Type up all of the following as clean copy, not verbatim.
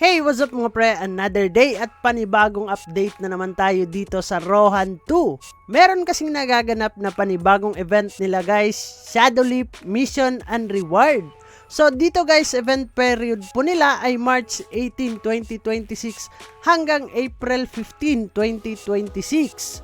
Hey, what's up mga pre? Another day at panibagong update na naman tayo dito sa Rohan 2. Meron kasing nagaganap na panibagong event nila guys, Shadow Leap Mission and Reward. So dito guys, event period po nila ay March 18, 2026 hanggang April 15, 2026.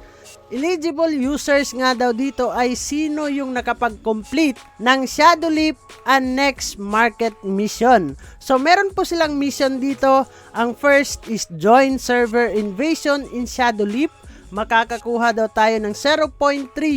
Eligible users nga daw dito ay sino yung nakapag-complete ng Shadow Leap and Next Market Mission. So meron po silang mission dito. Ang first is Join Server Invasion in Shadow Leap. Makakakuha daw tayo ng 0.3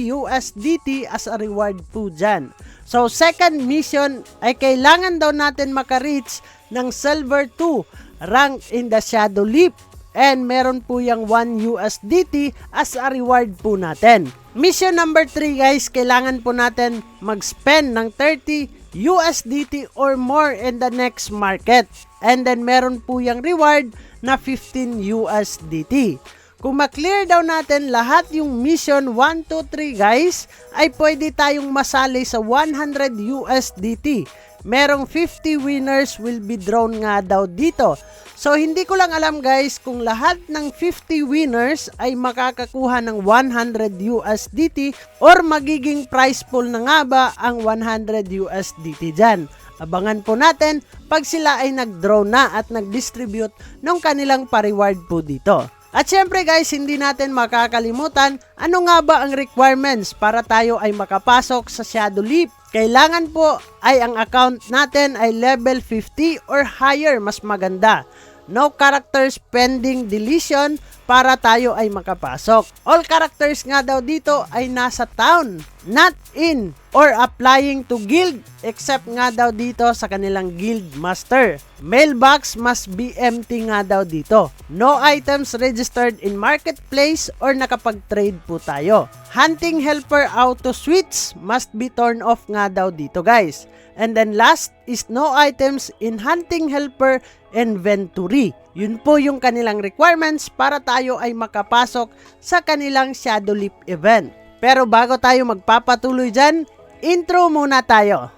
USDT as a reward po dyan. So second mission ay kailangan daw natin maka-reach ng Silver 2 rank in the Shadow Leap. And meron po yung 1 USDT as a reward po natin. Mission number 3 guys, kailangan po natin mag-spend ng 30 USDT or more in the next market. And then meron po yung reward na 15 USDT. Kung ma-clear daw natin lahat yung mission 1, 2, 3 guys, ay pwede tayong masali sa 100 USDT. Merong 50 winners will be drawn nga daw dito. So hindi ko lang alam guys kung lahat ng 50 winners ay makakakuha ng 100 USDT or magiging prize pool na nga ba ang 100 USDT dyan. Abangan po natin pag sila ay nag-draw na at nag-distribute ng kanilang pa-reward po dito. At syempre guys, hindi natin makakalimutan ano nga ba ang requirements para tayo ay makapasok sa Shadow Leap. Kailangan po ay ang account natin ay level 50 or higher, mas maganda. No characters pending deletion para tayo ay makapasok. All characters nga daw dito ay nasa town, not in or applying to guild except nga daw dito sa kanilang guild master. Mailbox must be empty nga daw dito. No items registered in marketplace or nakapag-trade po tayo. Hunting helper auto switch must be turned off nga daw dito guys. And then last is no items in hunting helper inventory. Yun po yung kanilang requirements para tayo ay makapasok sa kanilang Shadow Leap event. Pero bago tayo magpapatuloy dyan, intro muna tayo.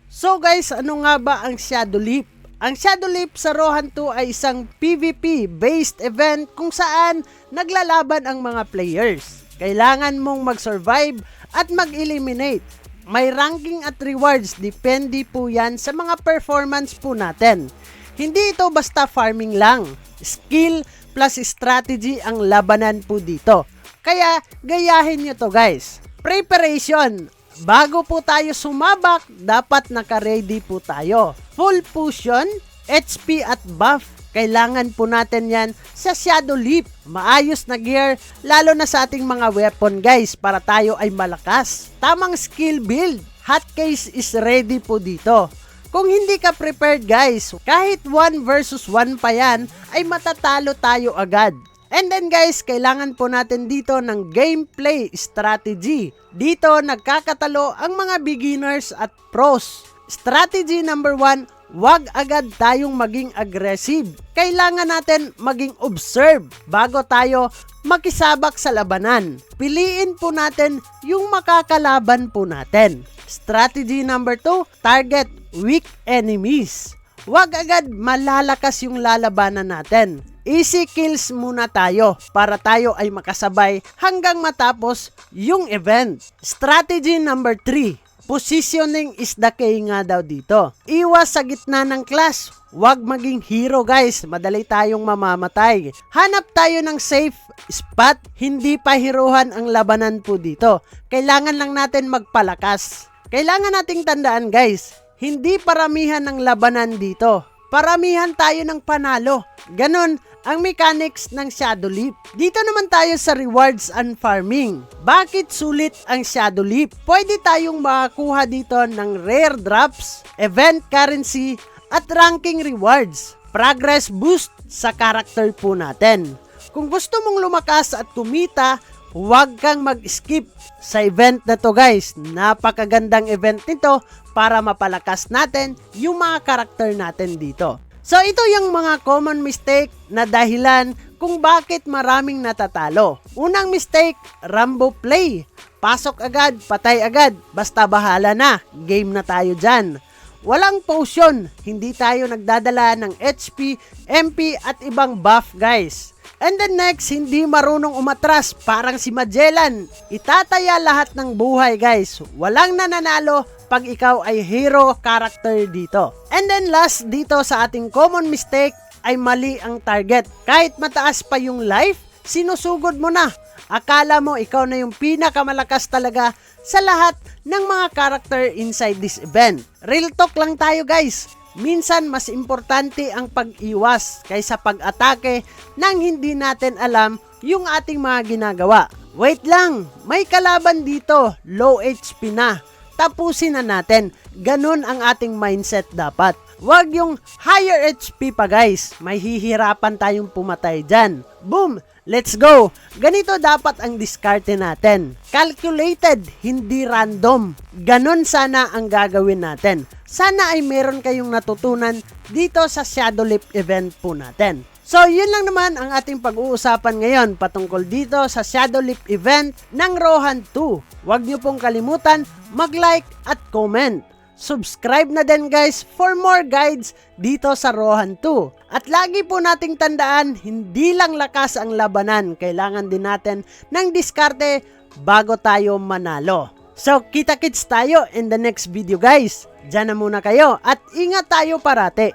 So guys, ano nga ba ang Shadow Leap? Ang Shadow Leap sa Rohan 2 ay isang PvP-based event kung saan naglalaban ang mga players. Kailangan mong mag-survive at mag-eliminate. May ranking at rewards, depende po yan sa mga performance po natin. Hindi ito basta farming lang. Skill plus strategy ang labanan po dito. Kaya gayahin nyo to guys. Preparation. Bago po tayo sumabak, dapat naka-ready po tayo. Full potion, HP at buff. Kailangan po natin yan sa Shadow Leap. Maayos na gear, lalo na sa ating mga weapon guys, para tayo ay malakas. Tamang skill build, hotcase is ready po dito. Kung hindi ka prepared guys, kahit 1 versus 1 pa yan, ay matatalo tayo agad. And then guys, kailangan po natin dito ng gameplay strategy. Dito nagkakatalo ang mga beginners at pros. Strategy number 1, wag agad tayong maging aggressive. Kailangan natin maging observe bago tayo makisabak sa labanan. Piliin po natin yung makakalaban po natin. Strategy number 2, target weak enemies. Wag agad malalakas yung lalabanan natin. Easy kills muna tayo para tayo ay makasabay hanggang matapos yung event. Strategy number 3, positioning is the key nga daw dito. Iwas sa gitna ng clash. Huwag maging hero guys, madali tayong mamamatay. Hanap tayo ng safe spot, hindi pa hiruhan ang labanan po dito. Kailangan lang natin magpalakas. Kailangan nating tandaan guys, hindi paramihan ng labanan dito. Paramihan tayo ng panalo. Ganon ang mechanics ng Shadow Leap. Dito naman tayo sa rewards and farming. Bakit sulit ang Shadow Leap? Pwede tayong makakuha dito ng rare drops, event currency, at ranking rewards. Progress boost sa character po natin. Kung gusto mong lumakas at kumita, huwag kang mag-skip sa event na to guys. Napakagandang event nito para mapalakas natin yung mga karakter natin dito. So ito yung mga common mistake na dahilan kung bakit maraming natatalo. Unang mistake, Rambo play. Pasok agad, patay agad, basta bahala na, game na tayo dyan. Walang potion, hindi tayo nagdadala ng HP, MP at ibang buff guys. And then next, hindi marunong umatras, parang si Magellan. Itataya lahat ng buhay guys. Walang nananalo pag ikaw ay hero character dito. And then last dito sa ating common mistake ay mali ang target. Kahit mataas pa yung life, sinusugod mo na. Akala mo ikaw na yung pinakamalakas talaga sa lahat ng mga character inside this event. Real talk lang tayo guys. Minsan mas importante ang pag-iwas kaysa pag-atake nang hindi natin alam yung ating mga ginagawa. Wait lang, may kalaban dito, low HP na. Tapusin na natin. Ganun ang ating mindset dapat. Wag yung higher HP pa guys. May hihirapan tayong pumatay dyan. Boom! Let's go! Ganito dapat ang diskarte natin. Calculated, hindi random. Ganon sana ang gagawin natin. Sana ay meron kayong natutunan dito sa Shadow Leap event po natin. So, yun lang naman ang ating pag-uusapan ngayon patungkol dito sa Shadow Leap event ng Rohan 2. Huwag nyo pong kalimutan mag-like at comment. Subscribe na din guys for more guides dito sa Rohan 2. At lagi po nating tandaan, hindi lang lakas ang labanan. Kailangan din natin ng diskarte bago tayo manalo. So, kita-kits tayo in the next video guys. Diyan na muna kayo at ingat tayo parate.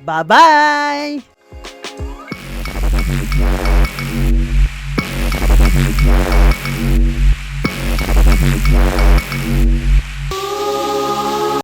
Bye-bye!